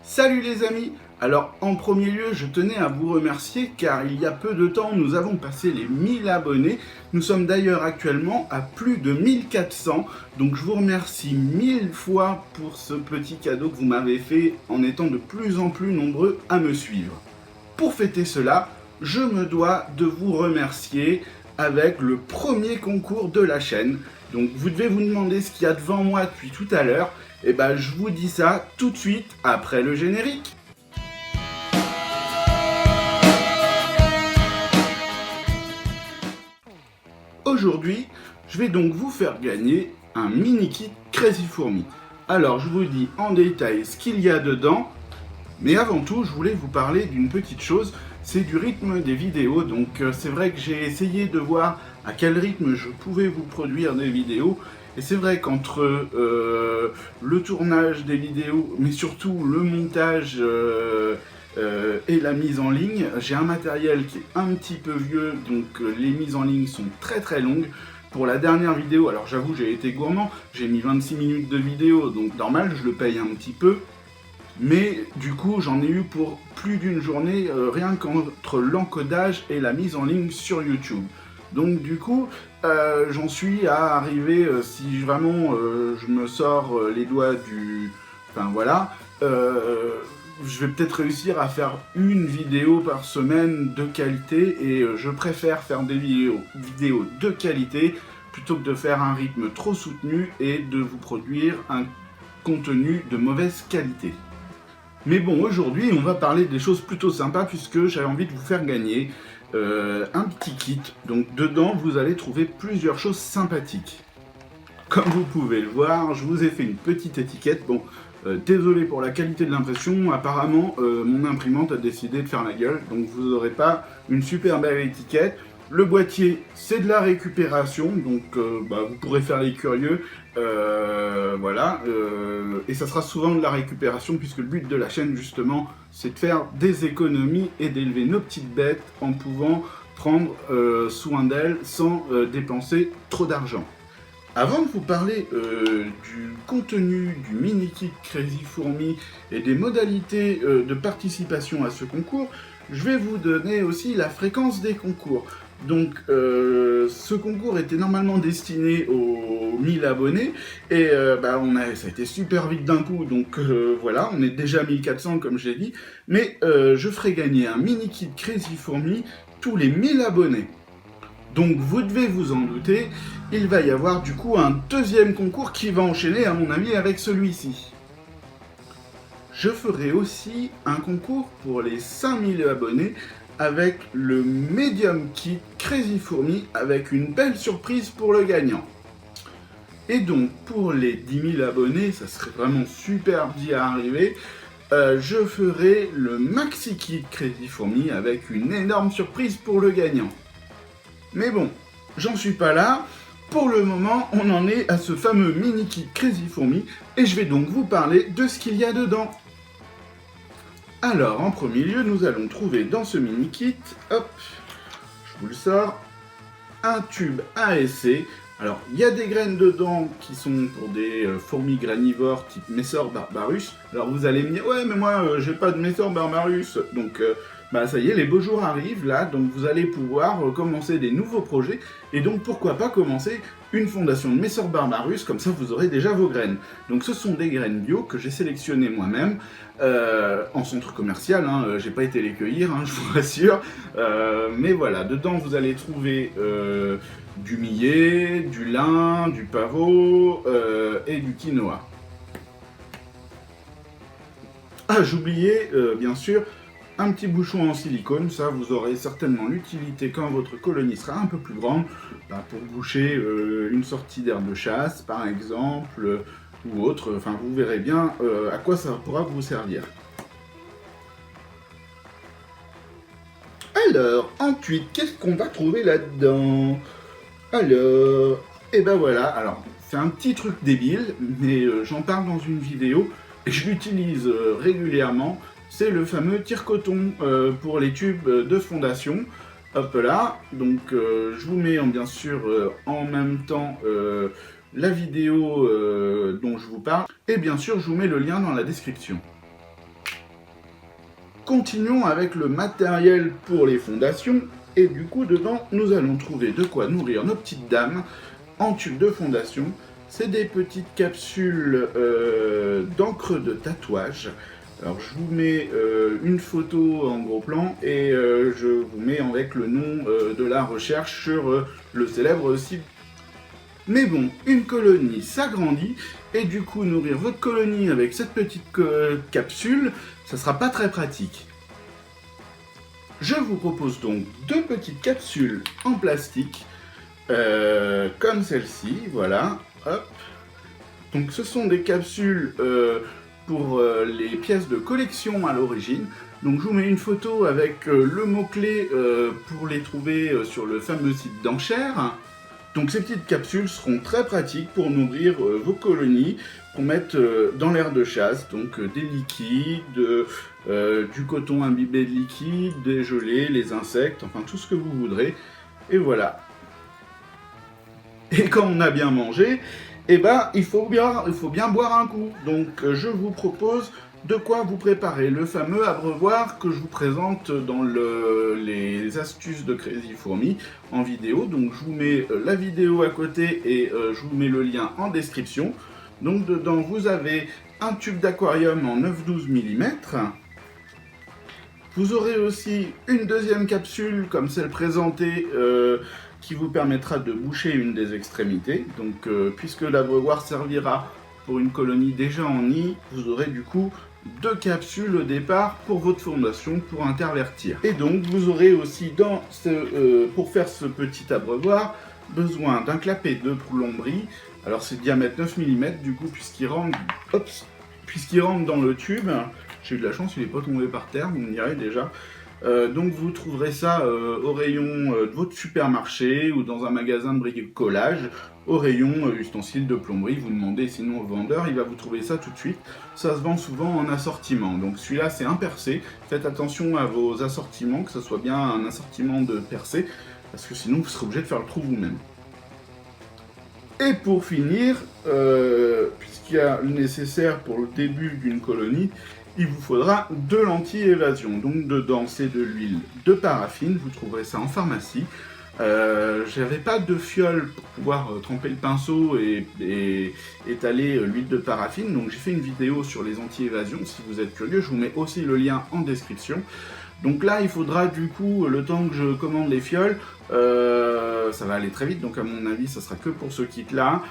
Salut les amis! Alors en premier lieu, je tenais à vous remercier car il y a peu de temps, nous avons passé les 1000 abonnés. Nous sommes d'ailleurs actuellement à plus de 1400, donc je vous remercie 1000 fois pour ce petit cadeau que vous m'avez fait en étant de plus en plus nombreux à me suivre. Pour fêter cela, je me dois de vous remercier avec le premier concours de la chaîne. Donc vous devez vous demander ce qu'il y a devant moi depuis tout à l'heure. Et ben je vous dis ça tout de suite après le générique. Aujourd'hui, je vais donc vous faire gagner un mini kit Crazy Fourmi. Alors je vous dis en détail ce qu'il y a dedans. Mais avant tout, je voulais vous parler d'une petite chose, c'est du rythme des vidéos. Donc c'est vrai que j'ai essayé de voir à quel rythme je pouvais vous produire des vidéos. Et c'est vrai qu'entre le tournage des vidéos, mais surtout le montage et la mise en ligne, j'ai un matériel qui est un petit peu vieux, donc les mises en ligne sont très longues. Pour la dernière vidéo, alors j'avoue j'ai été gourmand, j'ai mis 26 minutes de vidéo, donc normal, je le paye un petit peu. Mais du coup, j'en ai eu pour plus d'une journée, rien qu'entre l'encodage et la mise en ligne sur YouTube. Donc du coup, j'en suis à arriver, si vraiment je me sors les doigts du... Enfin voilà, je vais peut-être réussir à faire une vidéo par semaine de qualité, et je préfère faire des vidéos de qualité plutôt que de faire un rythme trop soutenu et de vous produire un contenu de mauvaise qualité. Mais bon, aujourd'hui, on va parler des choses plutôt sympas puisque j'avais envie de vous faire gagner un petit kit. Donc dedans, vous allez trouver plusieurs choses sympathiques. Comme vous pouvez le voir, je vous ai fait une petite étiquette. Bon, désolé pour la qualité de l'impression, apparemment, mon imprimante a décidé de faire la gueule, donc vous n'aurez pas une super belle étiquette. Le boîtier, c'est de la récupération, donc vous pourrez faire les curieux, voilà, et ça sera souvent de la récupération, puisque le but de la chaîne, justement, c'est de faire des économies et d'élever nos petites bêtes en pouvant prendre soin d'elles sans dépenser trop d'argent. Avant de vous parler du contenu du mini-kit Crazy Fourmi et des modalités de participation à ce concours, je vais vous donner aussi la fréquence des concours. Donc ce concours était normalement destiné aux 1000 abonnés et ça a été super vite d'un coup, donc voilà, on est déjà à 1400 comme j'ai dit, mais je ferai gagner un mini kit Crazy Fourmi tous les 1000 abonnés. Donc vous devez vous en douter, il va y avoir du coup un deuxième concours qui va enchaîner à mon avis avec celui-ci. Je ferai aussi un concours pour les 5000 abonnés avec le Medium Kit Crazy Fourmi avec une belle surprise pour le gagnant. Et donc pour les 10 000 abonnés, ça serait vraiment super d'y arriver, je ferai le Maxi Kit Crazy Fourmi avec une énorme surprise pour le gagnant. Mais bon, j'en suis pas là. Pour le moment, on en est à ce fameux mini kit Crazy Fourmi et je vais donc vous parler de ce qu'il y a dedans. Alors, en premier lieu, nous allons trouver dans ce mini kit, hop, je vous le sors, un tube ASC. Alors, il y a des graines dedans qui sont pour des fourmis granivores type Messor barbarus. Alors, vous allez me dire, ouais, mais moi, j'ai pas de Messor barbarus, donc... ça y est, les beaux jours arrivent là, donc vous allez pouvoir commencer des nouveaux projets, et donc pourquoi pas commencer une fondation de Messor barbarus, comme ça vous aurez déjà vos graines. Donc ce sont des graines bio que j'ai sélectionnées moi-même, en centre commercial, hein, j'ai pas été les cueillir, hein, je vous rassure, mais voilà, dedans vous allez trouver du millet, du lin, du pavot et du quinoa. Ah, j'oubliais, bien sûr, un petit bouchon en silicone, ça vous aurez certainement l'utilité quand votre colonie sera un peu plus grande, pour boucher une sortie d'air de chasse par exemple, ou autre, enfin vous verrez bien à quoi ça pourra vous servir. Alors, ensuite, qu'est-ce qu'on va trouver là-dedans? Alors, et ben voilà, alors c'est un petit truc débile, mais j'en parle dans une vidéo, et je l'utilise régulièrement. C'est le fameux tire-coton pour les tubes de fondation. Hop là, donc je vous mets bien sûr en même temps la vidéo dont je vous parle. Et bien sûr, je vous mets le lien dans la description. continuons avec le matériel pour les fondations. Et du coup, dedans, nous allons trouver de quoi nourrir nos petites dames en tube de fondation. C'est des petites capsules d'encre de tatouage. Alors je vous mets une photo en gros plan et je vous mets avec le nom de la recherche sur le célèbre site. Mais bon, une colonie s'agrandit et du coup nourrir votre colonie avec cette petite capsule, ça sera pas très pratique. Je vous propose donc deux petites capsules en plastique comme celle-ci, voilà, hop. Donc ce sont des capsules pour les pièces de collection à l'origine. Donc je vous mets une photo avec le mot-clé pour les trouver sur le fameux site d'enchères. Donc ces petites capsules seront très pratiques pour nourrir vos colonies, pour mettre dans l'air de chasse, donc des liquides, du coton imbibé de liquide, des gelées, les insectes, enfin tout ce que vous voudrez. Et voilà. Et quand on a bien mangé, eh ben, il faut bien boire un coup. Donc je vous propose de quoi vous préparer le fameux abreuvoir que je vous présente dans les astuces de Crazy Fourmi en vidéo. Donc je vous mets la vidéo à côté et je vous mets le lien en description. Donc dedans vous avez un tube d'aquarium en 9-12 mm. Vous aurez aussi une deuxième capsule comme celle présentée qui vous permettra de boucher une des extrémités. Donc puisque l'abreuvoir servira pour une colonie déjà en nid, vous aurez du coup deux capsules au départ pour votre fondation pour intervertir. Et donc vous aurez aussi pour faire ce petit abreuvoir besoin d'un clapet de plomberie. Alors c'est diamètre 9 mm du coup puisqu'il rentre dans le tube. J'ai eu de la chance, il n'est pas tombé par terre, vous me direz déjà. Donc vous trouverez ça au rayon de votre supermarché ou dans un magasin de bricolage, au rayon ustensiles de plomberie. Vous demandez sinon au vendeur, il va vous trouver ça tout de suite. Ça se vend souvent en assortiment. Donc celui-là c'est un percé. Faites attention à vos assortiments, que ce soit bien un assortiment de percé, parce que sinon vous serez obligé de faire le trou vous-même. Et pour finir, puisqu'il y a le nécessaire pour le début d'une colonie, il vous faudra deux lentilles évasion. Donc dedans c'est de l'huile de paraffine, vous trouverez ça en pharmacie. J'avais pas de fiole pour pouvoir tremper le pinceau et étaler l'huile de paraffine, donc j'ai fait une vidéo sur les anti-évasion. Si vous êtes curieux, je vous mets aussi le lien en description. Donc là, il faudra du coup, le temps que je commande les fioles, ça va aller très vite, donc à mon avis, ça sera que pour ce kit-là.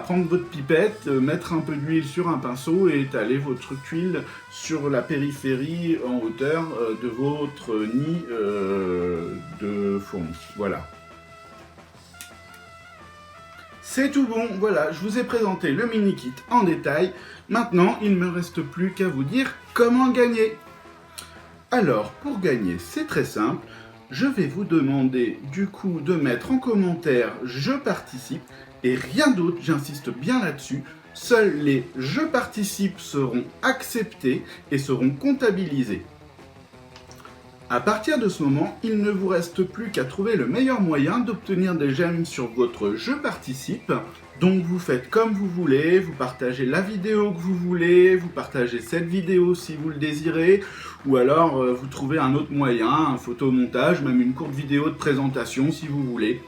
Prendre votre pipette, mettre un peu d'huile sur un pinceau et étaler votre huile sur la périphérie en hauteur de votre nid de fourmis. Voilà. C'est tout bon, voilà, je vous ai présenté le mini-kit en détail. Maintenant, il ne me reste plus qu'à vous dire comment gagner. Alors, pour gagner, c'est très simple. Je vais vous demander du coup de mettre en commentaire « Je participe » et rien d'autre, j'insiste bien là-dessus. Seuls les « Je participe » seront acceptés et seront comptabilisés. À partir de ce moment, il ne vous reste plus qu'à trouver le meilleur moyen d'obtenir des j'aime sur votre « Je participe ». Donc vous faites comme vous voulez, vous partagez la vidéo que vous voulez, vous partagez cette vidéo si vous le désirez, ou alors vous trouvez un autre moyen, un photomontage, même une courte vidéo de présentation si vous voulez.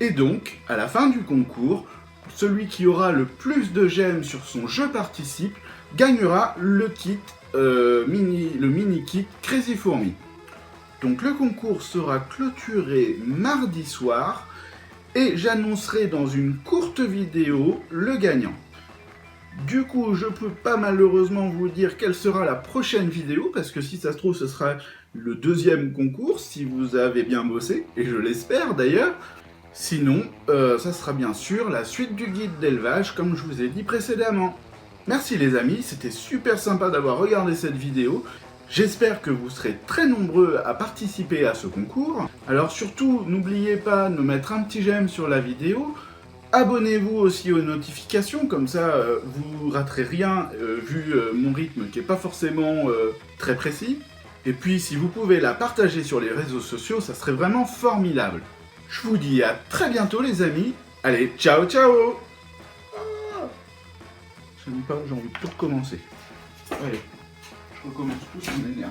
Et donc, à la fin du concours, celui qui aura le plus de j'aime sur son « Je participe » gagnera le kit, le mini-kit Crazy Fourmi. Donc le concours sera clôturé mardi soir, et j'annoncerai dans une courte vidéo le gagnant. Du coup, je peux pas malheureusement vous dire quelle sera la prochaine vidéo, parce que si ça se trouve, ce sera le deuxième concours, si vous avez bien bossé, et je l'espère d'ailleurs. Sinon, ça sera bien sûr la suite du guide d'élevage, comme je vous ai dit précédemment. Merci les amis, c'était super sympa d'avoir regardé cette vidéo. J'espère que vous serez très nombreux à participer à ce concours. Alors surtout, n'oubliez pas de mettre un petit j'aime sur la vidéo. Abonnez-vous aussi aux notifications, comme ça vous raterez rien vu mon rythme qui n'est pas forcément très précis. Et puis si vous pouvez la partager sur les réseaux sociaux, ça serait vraiment formidable. Je vous dis à très bientôt les amis. Allez, ciao ciao. J'aime pas, j'ai envie de tout recommencer. Allez. Je recommence tout, ça m'énerve.